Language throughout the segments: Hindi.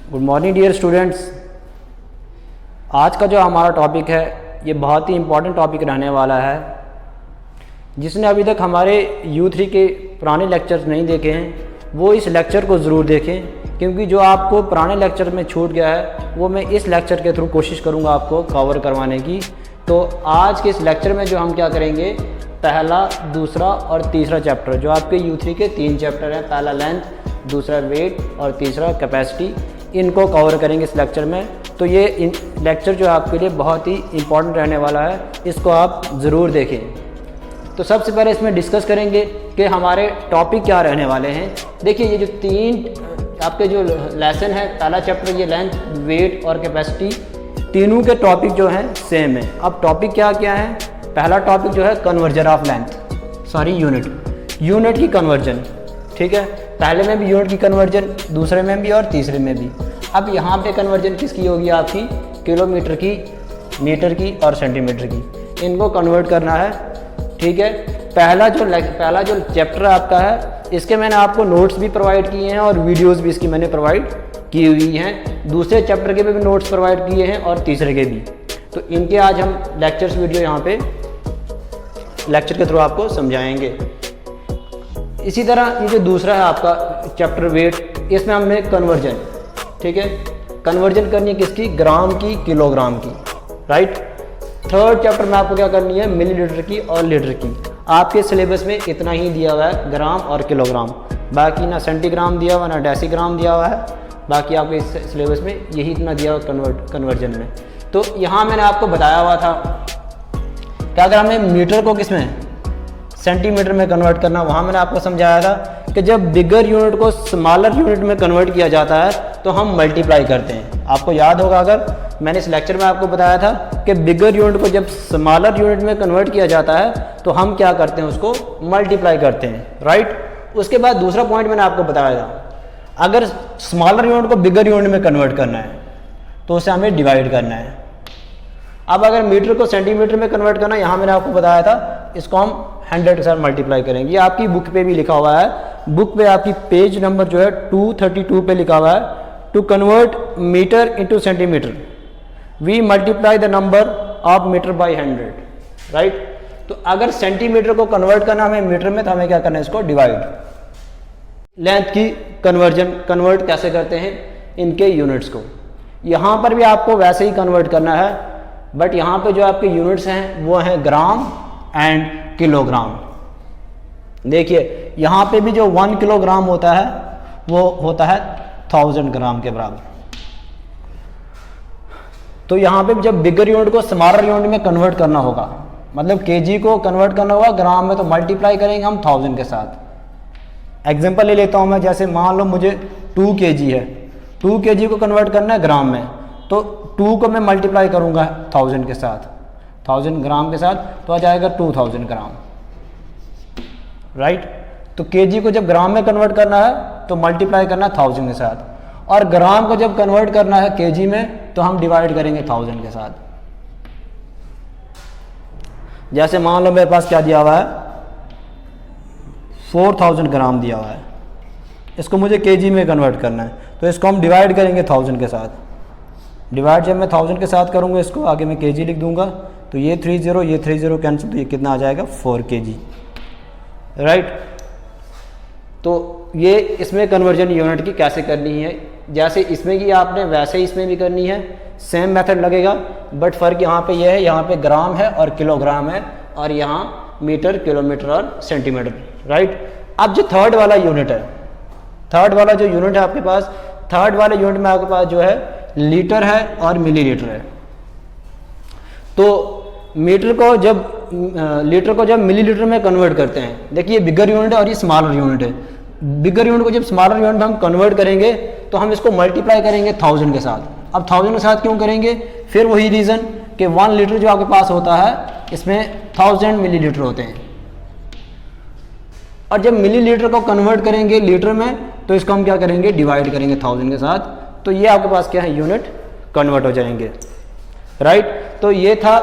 Good morning dear students. आज का जो हमारा टॉपिक है ये बहुत ही इम्पॉर्टेंट टॉपिक रहने वाला है। जिसने अभी तक हमारे U3 के पुराने लेक्चर्स नहीं देखे हैं वो इस लेक्चर को ज़रूर देखें, क्योंकि जो आपको पुराने लेक्चर में छूट गया है वो मैं इस लेक्चर के थ्रू कोशिश करूँगा आपको कवर करवाने की। तो आज के इस लेक्चर में जो हम क्या करेंगे, पहला, दूसरा और तीसरा चैप्टर जो आपके U3 के 3 चैप्टर हैं, पहला लेंथ, दूसरा वेट और तीसरा कैपेसिटी, इनको कवर करेंगे इस लेक्चर में। तो ये लेक्चर जो आपके लिए बहुत ही इम्पॉर्टेंट रहने वाला है, इसको आप ज़रूर देखें। तो सबसे पहले इसमें डिस्कस करेंगे कि हमारे टॉपिक क्या रहने वाले हैं। देखिए, ये जो 3 आपके जो लेसन है, पहला चैप्टर ये लेंथ, वेट और कैपेसिटी, तीनों के टॉपिक जो हैं सेम है। अब टॉपिक क्या क्या है? पहला टॉपिक जो है कन्वर्जन ऑफ लेंथ, यूनिट की कन्वर्जन, ठीक है। पहले में भी यूनिट की कन्वर्जन, दूसरे में भी और तीसरे में भी। अब यहाँ पे कन्वर्जन किसकी होगी? आपकी किलोमीटर की, मीटर की और सेंटीमीटर की, इनको कन्वर्ट करना है, ठीक है। पहला जो चैप्टर आपका है, इसके मैंने आपको नोट्स भी प्रोवाइड किए हैं और वीडियोस भी इसकी मैंने प्रोवाइड की हुई हैं। दूसरे चैप्टर के भी नोट्स प्रोवाइड किए हैं और तीसरे के भी। तो इनके आज हम लेक्चर्स वीडियो यहाँ पे लेक्चर के थ्रू आपको समझाएंगे। इसी तरह ये जो दूसरा है आपका चैप्टर वेट, इसमें हमने कन्वर्जन, ठीक है, कन्वर्जन करनी है किसकी? ग्राम की, किलोग्राम की, राइट। थर्ड चैप्टर में आपको क्या करनी है? मिलीलीटर की और लीटर की। आपके सिलेबस में इतना ही दिया हुआ है, ग्राम और किलोग्राम, बाकी ना सेंटीग्राम दिया हुआ ना डेसीग्राम दिया हुआ है। बाकी आपके इस सिलेबस में यही इतना दिया हुआ कन्वर्जन में। तो यहाँ मैंने आपको बताया हुआ था कि अगर हमें मीटर को किसमें, सेंटीमीटर में कन्वर्ट करना, वहाँ मैंने आपको समझाया था कि जब बिगर यूनिट को स्मॉलर यूनिट में कन्वर्ट किया जाता है तो हम मल्टीप्लाई करते हैं। आपको याद होगा, अगर मैंने इस लेक्चर में आपको बताया था कि बिगर यूनिट को जब स्मॉलर यूनिट में कन्वर्ट किया जाता है तो हम क्या करते हैं? उसको मल्टीप्लाई करते हैं, राइट। उसके बाद दूसरा पॉइंट मैंने आपको बताया था, अगर स्मॉलर यूनिट को बिगर यूनिट में कन्वर्ट करना है तो उसे हमें डिवाइड करना है। अब अगर मीटर को सेंटीमीटर में कन्वर्ट करना, यहाँ मैंने आपको बताया था, इसको हम 100 के साथ मल्टीप्लाई करेंगे। ये आपकी बुक पे भी लिखा हुआ है, बुक पे आपकी पेज नंबर जो है 232 पे लिखा हुआ है, to convert metre into centimetre we multiply the number of metre by 100, right. तो अगर सेंटीमीटर को कन्वर्ट करना हमें मीटर में, तो हमें क्या करना है? इसको डिवाइड। लेंथ की कन्वर्ट कैसे करते हैं? इनके यूनिट्स को। यहाँ पर भी आपको वैसे ही कन्वर्ट करना है, बट यहाँ पे जो आपके यूनिट्स हैं वो हैं ग्राम एंड किलोग्राम। देखिए, यहाँ पे भी जो 1 किलोग्राम होता है वो होता है 1000 ग्राम के बराबर। तो यहाँ पे जब बिगर यूनिट को स्मॉलर यूनिट में कन्वर्ट करना होगा, मतलब केजी को कन्वर्ट करना होगा ग्राम में, तो मल्टीप्लाई करेंगे हम 1000 के साथ। एग्जांपल ले लेता हूँ मैं, जैसे मान लो मुझे 2 kg है, 2 kg को कन्वर्ट करना है ग्राम में, तो 2 को मैं मल्टीप्लाई करूँगा 1000 के साथ, 1000 ग्राम के साथ, तो आ जाएगा 2000 ग्राम, राइट। तो केजी को जब ग्राम में कन्वर्ट करना है तो मल्टीप्लाई करना है 1000 के साथ, और ग्राम को जब कन्वर्ट करना है केजी में तो हम डिवाइड करेंगे 1000 के साथ। जैसे मान लो मेरे पास क्या दिया हुआ है? 4000 ग्राम दिया हुआ है, इसको मुझे केजी में कन्वर्ट करना है, तो इसको हम डिवाइड करेंगे 1000 के साथ। डिवाइड जब मैं 1000 के साथ करूँगा, इसको आगे मैं केजी लिख दूंगा, तो ये 30 कैंसिल, तो ये कितना आ जाएगा? 4 kg, राइट। तो ये इसमें कन्वर्जन यूनिट की कैसे करनी है, जैसे इसमें की आपने वैसे ही इसमें भी करनी है, सेम मेथड लगेगा, बट फ़र्क यहाँ पे ये है, यहाँ पे ग्राम है और किलोग्राम है, और यहाँ मीटर, किलोमीटर और सेंटीमीटर, राइट। अब जो थर्ड वाला यूनिट है, थर्ड वाला जो यूनिट है आपके पास, थर्ड वाले यूनिट में आपके पास जो है लीटर है और मिलीलीटर है। तो लीटर को जब मिलीलीटर में कन्वर्ट करते हैं, देखिए बिगर यूनिट है और ये स्मॉलर यूनिट है। बिगर यूनिट को जब स्मॉलर यूनिट में हम कन्वर्ट करेंगे तो हम इसको मल्टीप्लाई करेंगे 1000 के साथ। अब 1000 के साथ क्यों करेंगे? फिर वही रीज़न कि 1 लीटर जो आपके पास होता है, इसमें 1000 मिलीलीटर होते हैं, और जब मिलीलीटर को कन्वर्ट करेंगे लीटर में तो इसको हम क्या करेंगे? डिवाइड करेंगे 1000 के साथ। तो ये आपके पास क्या है? यूनिट कन्वर्ट हो जाएंगे, राइट। तो ये था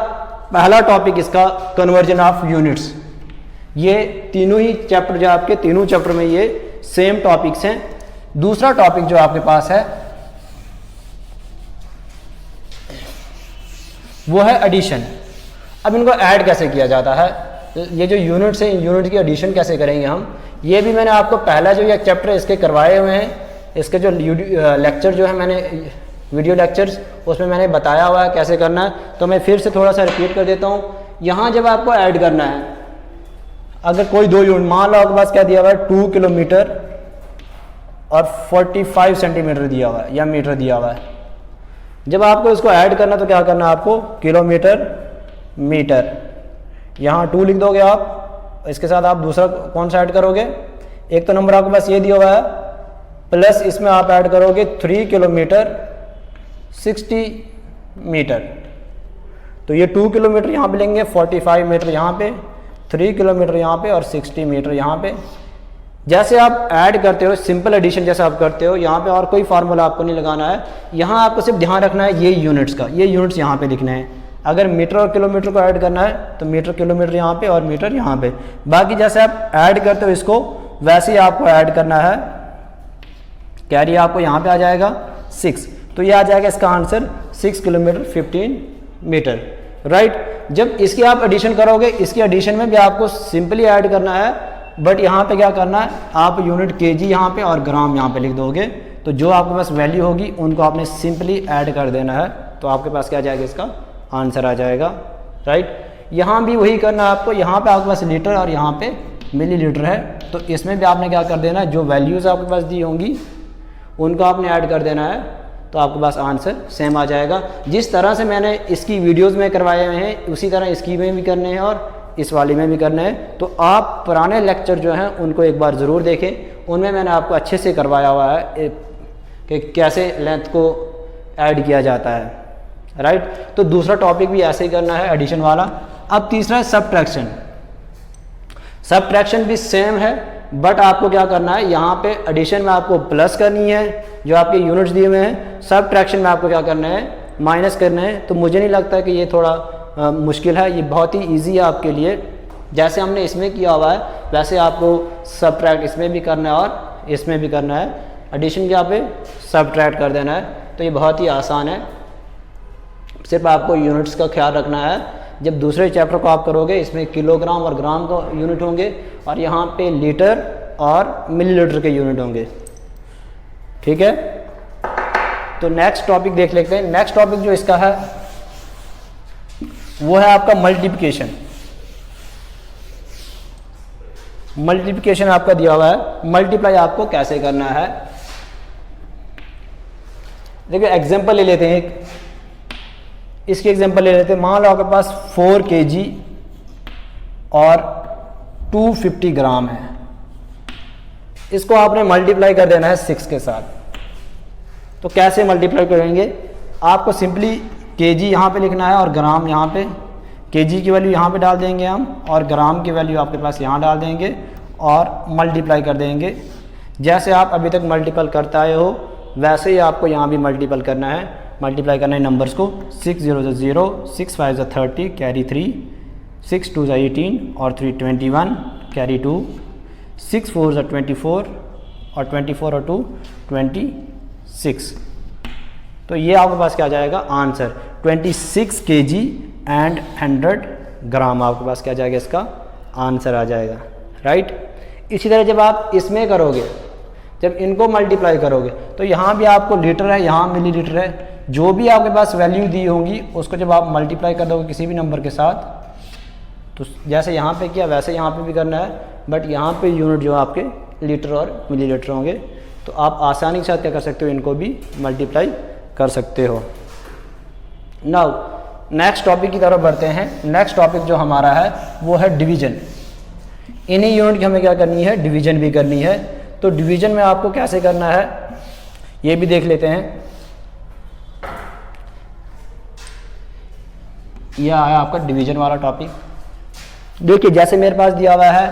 पहला टॉपिक इसका, कन्वर्जन ऑफ यूनिट्स। ये तीनों ही चैप्टर जो आपके तीनों चैप्टर में ये सेम टॉपिक्स हैं। दूसरा टॉपिक जो आपके पास है वो है एडिशन। अब इनको ऐड कैसे किया जाता है, ये जो यूनिट्स हैं, यूनिट की एडिशन कैसे करेंगे हम, ये भी मैंने आपको पहला जो ये चैप्टर इसके करवाए हुए हैं, इसके जो लेक्चर जो है मैंने वीडियो लेक्चर्स, उसमें मैंने बताया हुआ है कैसे करना है। तो मैं फिर से थोड़ा सा रिपीट कर देता हूँ। यहाँ जब आपको ऐड करना है, अगर कोई दो यूनिट, मान लो आपके पास क्या दिया हुआ है 2 किलोमीटर और 45 सेंटीमीटर दिया हुआ है या मीटर दिया हुआ है। जब आपको इसको ऐड करना तो क्या करना है आपको, किलोमीटर मीटर, यहाँ 2 लिख दोगे आप, इसके साथ आप दूसरा कौन सा ऐड करोगे, एक तो नंबर आपके पास ये दिया हुआ है, प्लस इसमें आप ऐड करोगे 3 किलोमीटर 60 मीटर। तो ये 2 किलोमीटर यहाँ पे लेंगे, 45 मीटर यहाँ पे, 3 किलोमीटर यहाँ पे और 60 मीटर यहाँ पे। जैसे आप ऐड करते हो, सिंपल एडिशन जैसे आप करते हो, यहाँ पे और कोई फार्मूला आपको नहीं लगाना है। यहाँ आपको सिर्फ ध्यान रखना है ये यूनिट्स का, ये यूनिट्स यहाँ पे लिखने हैं। अगर मीटर और किलोमीटर को ऐड करना है तो मीटर किलोमीटर यहाँ पे और मीटर यहाँ पे। बाकी जैसे आप ऐड करते हो इसको, वैसे ही आपको ऐड करना है। कैरी आपको यहाँ पे आ जाएगा 6, तो ये आ जाएगा इसका आंसर 6 किलोमीटर 15 मीटर, राइट। जब इसकी आप एडिशन करोगे, इसकी एडिशन में भी आपको सिंपली ऐड करना है, बट यहाँ पे क्या करना है, आप यूनिट केजी यहाँ पे और ग्राम यहाँ पे लिख दोगे, तो जो आपके पास वैल्यू होगी उनको आपने सिंपली ऐड कर देना है, तो आपके पास क्या जाएगा, इसका आंसर आ जाएगा, राइट। यहाँ भी वही करना है आपको, यहाँ पे आपके पास लीटर और यहाँ पे मिलीलीटर है, तो इसमें भी आपने क्या कर देना है, जो वैल्यूज़ आपके पास दी होंगी उनको आपने ऐड कर देना है, तो आपके पास आंसर सेम आ जाएगा। जिस तरह से मैंने इसकी वीडियोज़ में करवाए हुए हैं, उसी तरह इसकी में भी करने हैं और इस वाली में भी करना है। तो आप पुराने लेक्चर जो हैं उनको एक बार ज़रूर देखें, उनमें मैंने आपको अच्छे से करवाया हुआ है कि कैसे लेंथ को ऐड किया जाता है, राइट। तो दूसरा टॉपिक भी ऐसे ही करना है, एडिशन वाला। अब तीसरा है सबट्रैक्शन। सबट्रैक्शन भी सेम है, बट आपको क्या करना है, यहाँ पे एडिशन में आपको प्लस करनी है जो आपके यूनिट्स दिए हुए हैं, सबट्रैक्शन में आपको क्या करना है, माइनस करना है। तो मुझे नहीं लगता कि ये थोड़ा मुश्किल है, ये बहुत ही इजी है आपके लिए। जैसे हमने इसमें किया हुआ है वैसे आपको सबट्रैक्ट इसमें भी करना है और इसमें भी करना है, एडिशन यहाँ पे सबट्रैक्ट कर देना है। तो ये बहुत ही आसान है, सिर्फ आपको यूनिट्स का ख्याल रखना है। जब दूसरे चैप्टर को आप करोगे, इसमें किलोग्राम और ग्राम का यूनिट होंगे और यहाँ पे लीटर और मिलीलीटर के यूनिट होंगे, ठीक है। तो नेक्स्ट टॉपिक देख लेते हैं। नेक्स्ट टॉपिक जो इसका है वो है आपका मल्टीप्लिकेशन। मल्टीप्लिकेशन आपका दिया हुआ है, मल्टीप्लाई आपको कैसे करना है। देखिए एग्जांपल ले लेते हैं, एक इसकी एग्जांपल ले लेते हैं। मान लो आपके पास 4 kg और 250 ग्राम है, इसको आपने मल्टीप्लाई कर देना है 6 के साथ। तो कैसे मल्टीप्लाई करेंगे, आपको सिंपली केजी यहाँ पे लिखना है और ग्राम यहाँ पे, केजी की वैल्यू यहाँ पे डाल देंगे हम और ग्राम की वैल्यू आपके पास यहाँ डाल देंगे और मल्टीप्लाई कर देंगे। जैसे आप अभी तक मल्टीपल करते आए हो वैसे ही आपको यहाँ भी मल्टीपल करना है। मल्टीप्लाई करना है नंबर्स को, 6 0 0, 6 5 30, कैरी 3, 6 2 18 और 3 21, कैरी 2, 6 4 24 और 24 और 2 26। तो ये आपके पास क्या जाएगा आंसर, 26 kg एंड 100 ग्राम आपके पास क्या जाएगा, इसका आंसर आ जाएगा, राइट। इसी तरह जब आप इसमें करोगे, जब इनको मल्टीप्लाई करोगे तो यहाँ भी आपको लीटर है, यहाँ मिलीलीटर है, जो भी आपके पास वैल्यू दी होंगी उसको जब आप मल्टीप्लाई कर दोगे किसी भी नंबर के साथ, तो जैसे यहाँ पे किया वैसे यहाँ पे भी करना है, बट यहाँ पे यूनिट जो आपके लीटर और मिलीलीटर होंगे। तो आप आसानी के साथ क्या कर सकते हो, इनको भी मल्टीप्लाई कर सकते हो। नाउ नेक्स्ट टॉपिक की तरफ बढ़ते हैं। नेक्स्ट टॉपिक जो हमारा है वो है डिवीजन। इन्हीं यूनिट की हमें क्या करनी है, डिवीजन भी करनी है। तो डिवीजन में आपको कैसे करना है ये भी देख लेते हैं। यह आया आपका डिवीजन वाला टॉपिक। देखिए जैसे मेरे पास दिया हुआ है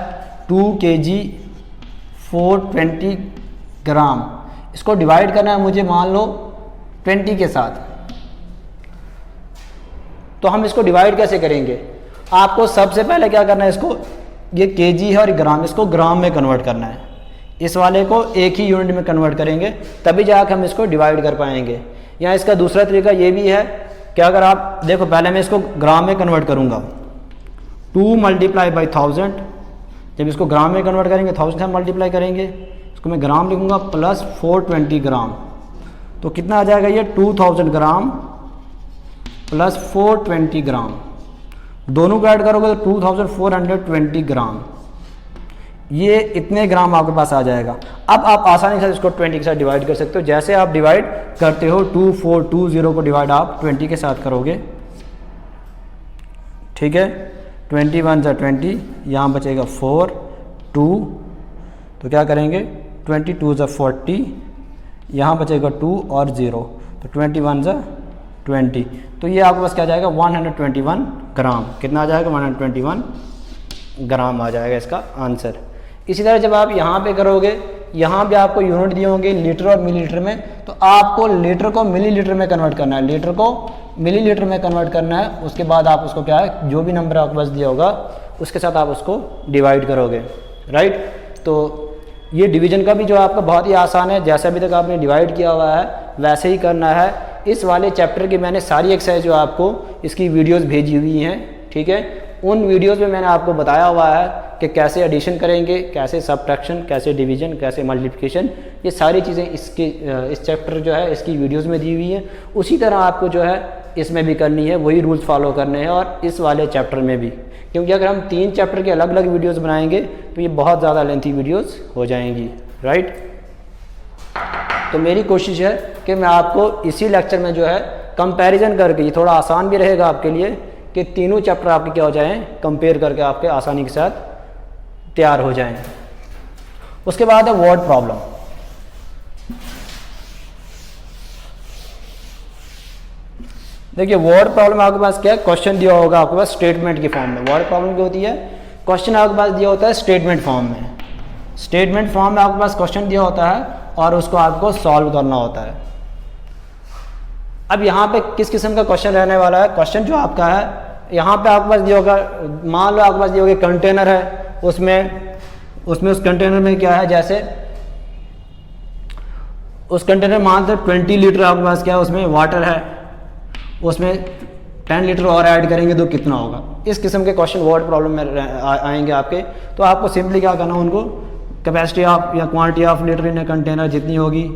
2 kg 420 ग्राम, इसको डिवाइड करना है मुझे मान लो 20 के साथ। तो हम इसको डिवाइड कैसे करेंगे, आपको सबसे पहले क्या करना है, इसको ये केजी है और ग्राम, इसको ग्राम में कन्वर्ट करना है। इस वाले को एक ही यूनिट में कन्वर्ट करेंगे तभी जाकर हम इसको डिवाइड कर पाएंगे। या इसका दूसरा तरीका ये भी है कि अगर आप देखो, पहले मैं इसको ग्राम में कन्वर्ट करूँगा, 2 मल्टीप्लाई बाई 1000, जब इसको ग्राम में कन्वर्ट करेंगे 1000 से मल्टीप्लाई करेंगे, इसको मैं ग्राम लिखूँगा प्लस 420 ग्राम, तो कितना आ जाएगा ये 2000 ग्राम प्लस 420 ग्राम, दोनों को ऐड करोगे तो 2420 ग्राम, ये इतने ग्राम आपके पास आ जाएगा। अब आप आसानी से इसको 20 के साथ डिवाइड कर सकते हो। जैसे आप डिवाइड करते हो 2420 को डिवाइड आप 20 के साथ करोगे, ठीक है, 21 + 20, यहाँ बचेगा 4 2, तो क्या करेंगे 22 + 40, यहाँ बचेगा 2 और 0, तो 21 + 20, तो ये आपके पास क्या जाएगा 121 ग्राम। कितना आ जाएगा 121 ग्राम आ जाएगा इसका आंसर। इसी तरह जब आप यहाँ पे करोगे, यहाँ पे आपको यूनिट दिए होंगे लीटर और मिलीलीटर में, तो आपको लीटर को मिलीलीटर में कन्वर्ट करना है, लीटर को मिलीलीटर में कन्वर्ट करना है। उसके बाद आप उसको क्या है, जो भी नंबर आपके पास दिया होगा उसके साथ आप उसको डिवाइड करोगे, राइट। तो ये डिवीजन का भी जो आपका बहुत ही आसान है, जैसे अभी तक आपने डिवाइड किया हुआ है वैसे ही करना है। इस वाले चैप्टर की मैंने सारी एक्सरसाइज जो आपको इसकी वीडियोस भेजी हुई हैं, ठीक है, उन वीडियोस में मैंने आपको बताया हुआ है कि कैसे एडिशन करेंगे, कैसे सब्ट्रैक्शन, कैसे डिवीजन, कैसे मल्टीप्लिकेशन, ये सारी चीज़ें इस चैप्टर जो है इसकी वीडियोस में दी हुई हैं। उसी तरह आपको जो है इसमें भी करनी है, वही रूल्स फॉलो करने हैं और इस वाले चैप्टर में भी, क्योंकि अगर हम 3 चैप्टर के अलग अलग वीडियोज़ बनाएंगे तो ये बहुत ज़्यादा लेंथी वीडियोज़ हो जाएंगी, राइट। तो मेरी कोशिश है कि मैं आपको इसी लेक्चर में जो है कंपैरिजन करके, ये थोड़ा आसान भी रहेगा आपके लिए कि तीनों चैप्टर आपके क्या हो जाएं, कंपेयर करके आपके आसानी के साथ तैयार हो जाएं। उसके बाद है वर्ड प्रॉब्लम। देखिए वर्ड प्रॉब्लम आपके पास क्या है, क्वेश्चन दिया होगा आपके पास स्टेटमेंट की फॉर्म में। वर्ड प्रॉब्लम क्या होती है, क्वेश्चन आपके पास दिया होता है स्टेटमेंट फॉर्म में। स्टेटमेंट फॉर्म में आपके पास क्वेश्चन दिया होता है और उसको आपको सॉल्व करना होता है। अब यहाँ पे किस किस्म का क्वेश्चन रहने वाला है, क्वेश्चन जो आपका है यहाँ पे आपके पास दिया होगा, मान लो आपके पास दिया होगा कंटेनर है, उसमें उस कंटेनर में क्या है, जैसे उस कंटेनर मान लो 20 लीटर आपके पास क्या है, उसमें वाटर है, उसमें 10 लीटर और ऐड करेंगे तो कितना होगा। इस किस्म के क्वेश्चन वर्ड प्रॉब्लम में आएंगे आपके। तो आपको सिंपली क्या करना, उनको कैपेसिटी ऑफ या quantity of litre in container जितनी होगी,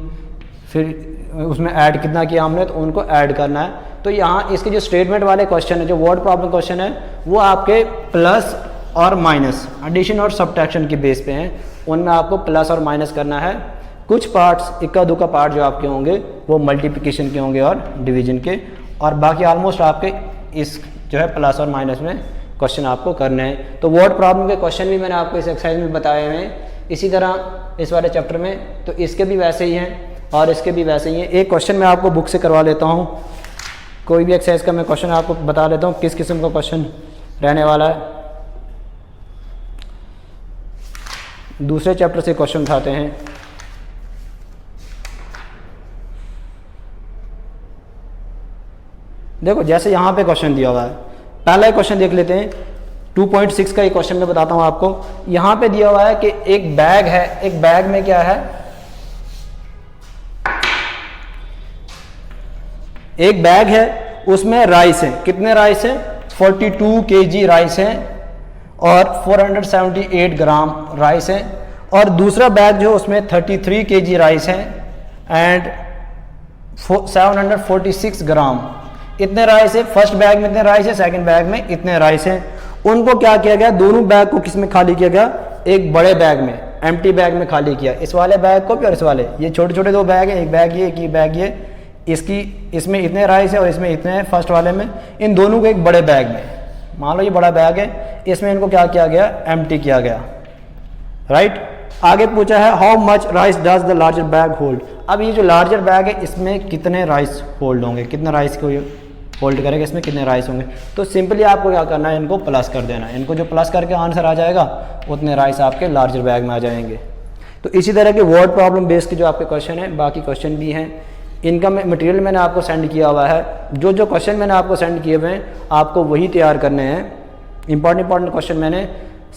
फिर उसमें ऐड कितना किया हमने, तो उनको ऐड करना है। तो यहाँ इसके जो स्टेटमेंट वाले क्वेश्चन है, जो वर्ड प्रॉब्लम क्वेश्चन है, वो आपके प्लस और माइनस, एडिशन और सब्ट्रैक्शन के बेस पे हैं। उनमें आपको प्लस और माइनस करना है। कुछ पार्ट्स, इक्का दुक्का पार्ट जो आपके होंगे वो मल्टीप्लिकेशन के होंगे और डिवीजन के, और बाकी ऑलमोस्ट आपके इस जो है प्लस और माइनस में क्वेश्चन आपको करने हैं। तो वर्ड प्रॉब्लम के क्वेश्चन भी मैंने आपको इस एक्सरसाइज में बताए हुए हैं। इसी तरह इस वाले चैप्टर में तो इसके भी वैसे ही हैं और इसके भी वैसे ही हैं। एक क्वेश्चन मैं आपको बुक से करवा लेता हूँ, कोई भी एक्सरसाइज का मैं क्वेश्चन आपको बता लेता हूँ किस किस्म का क्वेश्चन रहने वाला है। दूसरे चैप्टर से क्वेश्चन उठाते हैं। देखो जैसे यहाँ पे क्वेश्चन दिया हुआ है, पहला क्वेश्चन देख लेते हैं। 2.6 का एक क्वेश्चन मैं बताता हूँ आपको। यहाँ पे दिया हुआ है कि एक बैग है, एक बैग में क्या है, एक बैग है, उसमें राइस है। कितने राइस है, 42 kg राइस है और 478 ग्राम राइस है। और दूसरा बैग जो उसमें 33 kg राइस है एंड 746 ग्राम। इतने राइस है, फर्स्ट बैग में इतने राइस है, सेकंड बैग में इतने राइस है। उनको क्या किया गया, दोनों बैग को किस में खाली किया गया, एक बड़े बैग में, एम्प्टी बैग में खाली किया। इस वाले बैग को भी और इस वाले, ये छोटे छोटे दो बैग हैं, एक बैग ये, एक बैग ये। इसकी इसमें इतने राइस है और इसमें इतने हैं फर्स्ट वाले में। इन दोनों को एक बड़े बैग में, मान लो ये बड़ा बैग है, इसमें इनको क्या किया गया, एम्प्टी किया गया, राइट। आगे पूछा है how much rice does the larger bag hold. अब ये जो लार्जर बैग है इसमें कितने राइस होल्ड होंगे, कितने राइस को ये होल्ड करेगा, इसमें कितने राइस होंगे। तो सिंपली आपको क्या करना है, इनको प्लस कर देना है। इनको जो प्लस करके आंसर आ जाएगा उतने राइस आपके लार्जर बैग में आ जाएंगे। तो इसी तरह के वर्ड प्रॉब्लम बेस्ड के जो आपके क्वेश्चन हैं, बाकी क्वेश्चन भी हैं, इनका मटेरियल मैंने आपको सेंड किया हुआ है। जो जो क्वेश्चन मैंने आपको सेंड किए हुए हैं आपको वही तैयार करने हैं। इंपॉर्टेंट क्वेश्चन मैंने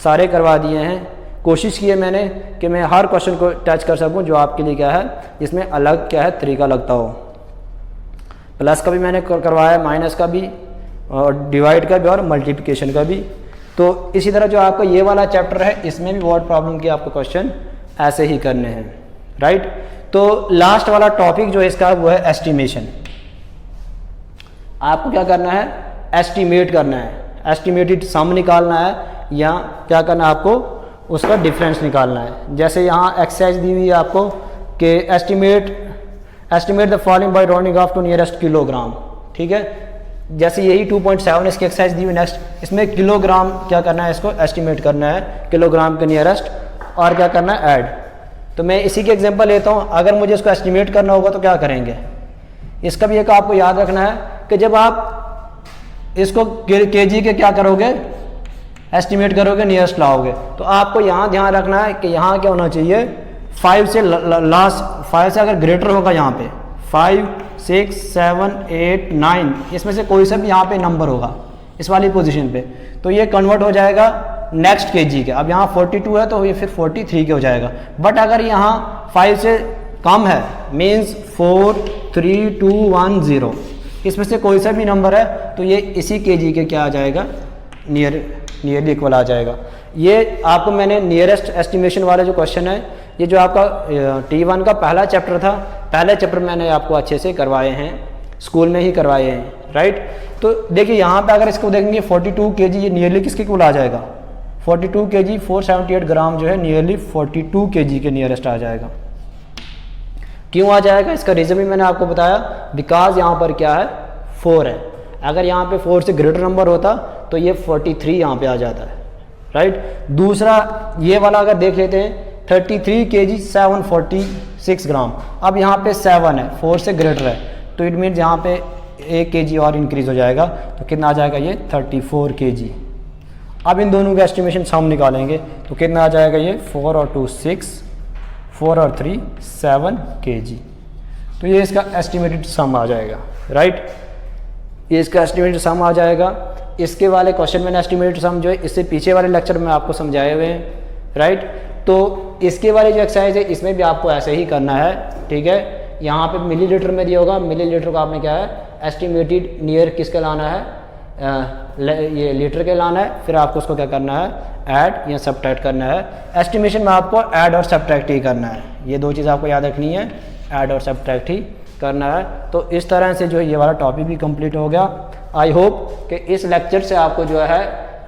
सारे करवा दिए हैं। कोशिश की है मैंने कि मैं हर क्वेश्चन को टच कर सकूं जो आपके लिए क्या है, इसमें अलग क्या है तरीका लगता हो। प्लस का भी मैंने करवाया, माइनस का भी, और डिवाइड का भी, और मल्टीप्लिकेशन का भी। तो इसी तरह जो आपका ये वाला चैप्टर है इसमें भी वर्ड प्रॉब्लम के आपको क्वेश्चन ऐसे ही करने हैं, राइट। तो लास्ट वाला टॉपिक जो है इसका वो है एस्टिमेशन। आपको क्या करना है, एस्टिमेट करना है, एस्टिमेटेड सम निकालना है, या क्या करना है आपको, उसका डिफरेंस निकालना है। जैसे यहाँ एक्सरसाइज दी हुई है आपको कि estimate the following by rounding off to nearest kilogram, ठीक है। जैसे यही 2.7 इसकी एक्सरसाइज दी हुई, नेक्स्ट इसमें किलोग्राम क्या करना है, इसको एस्टिमेट करना है किलोग्राम के नियरेस्ट, और क्या करना है, ऐड। तो मैं इसी के एग्जांपल लेता हूँ। अगर मुझे इसको एस्टिमेट करना होगा तो क्या करेंगे, इसका भी एक आपको याद रखना है कि जब आप इसको केजी के क्या करोगे, एस्टिमेट करोगे, नियरेस्ट लाओगे, तो आपको यहाँ ध्यान रखना है कि यहाँ क्या होना चाहिए, 5 से लास्ट, 5 से अगर ग्रेटर होगा यहाँ पे 5, 6, 7, 8, 9, इसमें से कोई सा भी यहाँ पे नंबर होगा इस वाली पोजीशन पे, तो ये कन्वर्ट हो जाएगा नेक्स्ट केजी के। अब यहाँ 42 है तो ये फिर 43 के हो जाएगा। बट अगर यहाँ 5 से कम है, मीन्स 4, 3, 2, 1, 0, इसमें से कोई सा भी नंबर है तो ये इसी केजी के क्या आ जाएगा, नियरली इक्वल आ जाएगा। ये आपको मैंने नियरेस्ट एस्टिमेशन वाला जो क्वेश्चन है, ये जो आपका T1 का पहला चैप्टर था, पहले चैप्टर मैंने आपको अच्छे से करवाए हैं, स्कूल में ही करवाए हैं, राइट। तो देखिए यहाँ पे अगर इसको देखेंगे 42 kg, ये नियरली किसके इक्वल आ जाएगा, 42 kg, 478 ग्राम जो है नियरली 42 kg के नियरेस्ट आ जाएगा। क्यों आ जाएगा, इसका रीज़न भी मैंने आपको बताया, बिकॉज यहाँ पर क्या है, 4 है। अगर यहाँ पे 4 से ग्रेटर नंबर होता तो ये 43 यहाँ पे आ जाता है, राइट। दूसरा ये वाला अगर देख लेते हैं, 33 kg 746 ग्राम। अब यहाँ पे 7 है, 4 से ग्रेटर है, तो इट मीन्स यहाँ पे 1 kg और इंक्रीज हो जाएगा, तो कितना आ जाएगा, ये 34 kg। अब इन दोनों का एस्टिमेशन सम निकालेंगे तो कितना आ जाएगा, ये 4 और 2 6, 4 और 3 7 kg। तो ये इसका एस्टिमेटेड सम आ जाएगा, राइट। ये इसका एस्टिमेटेड सम आ जाएगा। इसके वाले क्वेश्चन मैंने एस्टिमेटेड सम जो है इससे पीछे वाले लेक्चर में आपको समझाए हुए हैं, राइट। तो इसके वाले जो एक्सरसाइज है इसमें भी आपको ऐसे ही करना है, ठीक है। यहाँ पे मिलीलीटर में दिया होगा, मिलीलीटर का आपने क्या है, एस्टिमेटेड नियर किसके लाना है, ये लीटर के लाना है, फिर आपको उसको क्या करना है, ऐड या सब्ट्रैक्ट करना है। एस्टिमेशन में आपको ऐड और सब्ट्रैक्ट ही करना है, ये दो चीज़ आपको याद रखनी है, ऐड और सब्ट्रैक्ट ही करना है। तो इस तरह से जो है ये वाला टॉपिक भी कंप्लीट हो गया। आई होप कि इस लेक्चर से आपको जो है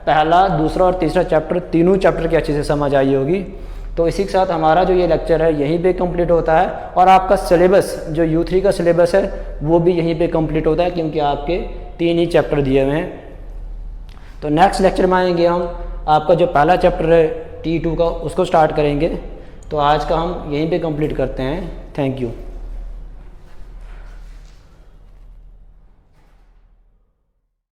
पहला, दूसरा और तीसरा चैप्टर, तीनों चैप्टर की अच्छे से समझ आई होगी। तो इसी के साथ हमारा जो ये लेक्चर है यहीं पे कंप्लीट होता है, और आपका सिलेबस जो U3 का सिलेबस है वो भी यहीं पे कंप्लीट होता है, क्योंकि आपके 3 ही चैप्टर दिए हुए हैं। तो नेक्स्ट लेक्चर में आएंगे हम, आपका जो पहला चैप्टर है T2 का, उसको स्टार्ट करेंगे। तो आज का हम यहीं पे कंप्लीट करते हैं। Thank you.